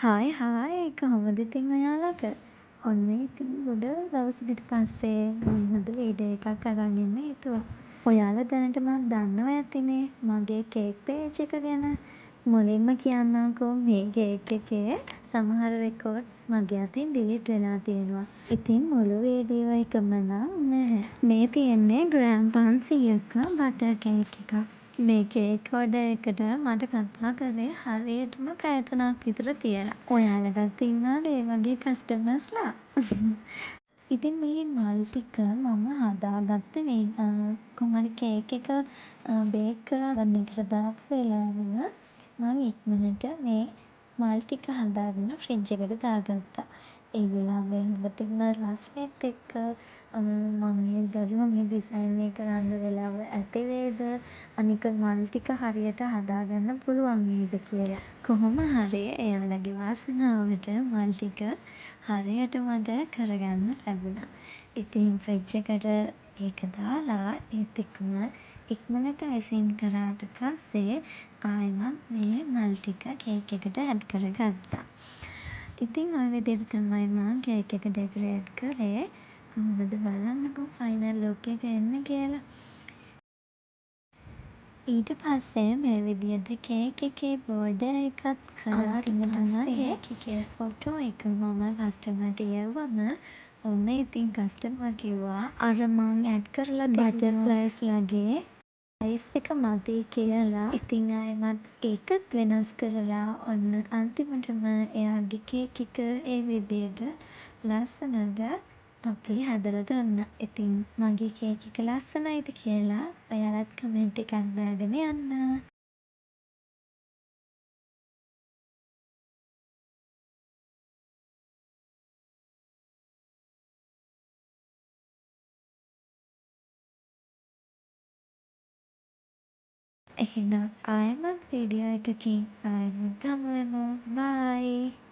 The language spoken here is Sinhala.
හායි හායි කොහොමද ඉතින් ඔයාලට? ඔන්න ඉතින් ගොඩ දවසකට පස්සේ මම හොඳ වීඩියෝ එකක් අරන් එන්න හිතුවා. ඔයාලා දැනට මං දන්නවා ඇතිනේ මගේ කේක් පේජ් එක ගැන. මුලින්ම කියන්නම්කෝ මේ කේක් එකේ සමහර රෙකෝඩ්ස් මගේ අතින් ඩිලීට් වෙලා තියෙනවා. ඉතින් මුළු වීඩියෝ එකම නම් නැහැ. මේ තියෙන්නේ ග්‍රෑම් 500ක බටර් කේක් එකක්. මේ කේක් ඕඩර් එකට මට කතා කරේ හරියටම පැය 3ක් විතර තියලා. ඔයාලටත් ඉන්නවද ඒ වගේ කස්ටමර්ස්ලා? ඉතින් මේ මල් ටික මම හදාගත්ත කොහොමහරි කේක් එක බේක් කරගන්න එකට දාපු වෙලාවෙම මම ඉක්මනට මේ මල් ටික හදාගෙන ෆ්‍රිජ් එකට දාගත්තා. ඒ වෙලාවේ හොඳටම රසෙත් එක්ක මම හිතුවා මේ ඩිසයින් එක කරන්න වෙලාව ඇති වේද? අනික මල් ටික හරියට හදාගන්න පුළුවන් වේද කියලා. කොහොම හරි එයාලගේ වාසනාවට මල් ටික හරියට මට කරගන්න ලැබුණා. ඉතින් ෆ්‍රිජ් එකට ඒක දාලා ඒත් එක්කම ඉක්මනට අයිසිං කරාට පස්සේ ආයෙමත් මේ මල් ටික කේක් එකට ඇඩ් කරගත්තා. ඉතින් ඔය විදිහට තමයි මම කේක් එක ඩෙකොරේට් කළේ. කොහොමද බලන්නකෝ ෆයිනල් ලුක් එක එන්නේ කියලා. ඊට පස්සේ මේ විදිහට කේක් එකේ බෝඩර් එකත් කරාට පස්සේ කේක් එකේ ෆොටෝ එක මම කස්ටමර්ට යවුවම ඔන්න ඉතින් කස්ටමර් කිව්වා අර මං ඇඩ් කරලා බටර්ෆ්ලයිස්ලාගේ සයිස් එක මදි කියලා. ඉතින් ආයෙමත් ඒකත් වෙනස් කරලා ඔන්න අන්තිමටම එයාගේ කේක් එක ඒ විදිහට ලස්සනට අපි හදලා දුන්නා. ඉතින් මගේ කේක් එක ලස්සනයිද කියලා ඔයාලත් කමෙන්ට් එකක් දාගෙන යන්න. එහෙනම් ආයෙමත් වීඩියෝ එකකින් ආයෙමත් හමු වෙමු. බයි.